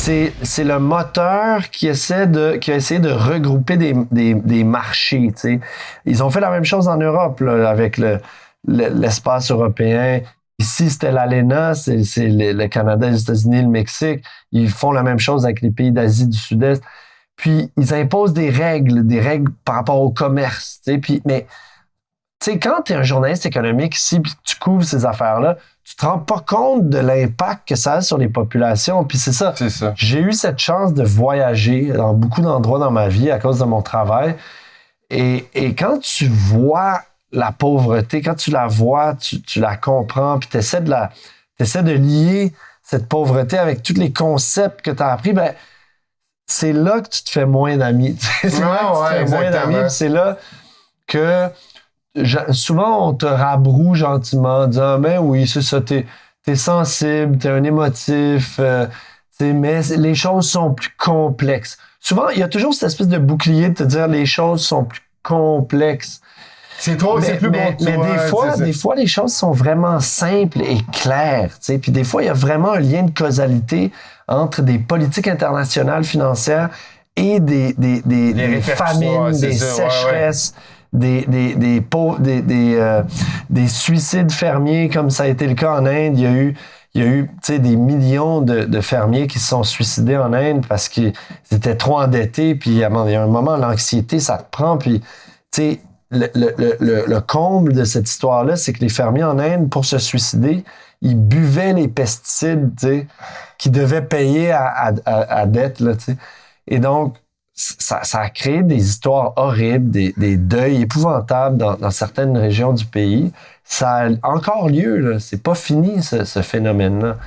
c'est le moteur qui a essayé de regrouper des marchés, tu sais. Ils ont fait la même chose en Europe, là, avec l'espace européen. Ici, c'était l'ALENA, c'est le Canada, les États-Unis, le Mexique. Ils font la même chose avec les pays d'Asie du Sud-Est. Puis, ils imposent des règles par rapport au commerce, tu sais. Puis, mais, tu sais, quand tu es un journaliste économique ici, puis tu couvres ces affaires-là, tu te rends pas compte de l'impact que ça a sur les populations. Puis c'est ça. J'ai eu cette chance de voyager dans beaucoup d'endroits dans ma vie à cause de mon travail. Et quand tu vois la pauvreté, quand tu la vois, tu la comprends, puis tu essaies de lier cette pauvreté avec tous les concepts que tu as appris, ben c'est là que tu te fais moins d'amis. C'est là que tu te fais moins d'amis, puis c'est là que souvent on te rabroue gentiment en disant « Mais oui, c'est ça, t'es sensible, t'es un émotif, mais les choses sont plus complexes. » Souvent, il y a toujours cette espèce de bouclier de te dire « Les choses sont plus complexes. » C'est toi, c'est plus bon que toi. Mais des fois, les choses sont vraiment simples et claires. T'sais. Puis des fois, il y a vraiment un lien de causalité entre des politiques internationales financières et des famines, des sécheresses, des suicides fermiers, comme ça a été le cas en Inde. Il y a eu des millions de fermiers qui se sont suicidés en Inde parce qu'ils étaient trop endettés. Puis il y a un moment, l'anxiété, ça te prend. Puis, tu sais, le comble de cette histoire-là, c'est que les fermiers en Inde, pour se suicider, ils buvaient les pesticides, tu sais, qu'ils devaient payer à dette, là, tu sais. Et donc, ça a créé des histoires horribles, des deuils épouvantables dans certaines régions du pays. Ça a encore lieu, là. C'est pas fini, ce phénomène-là.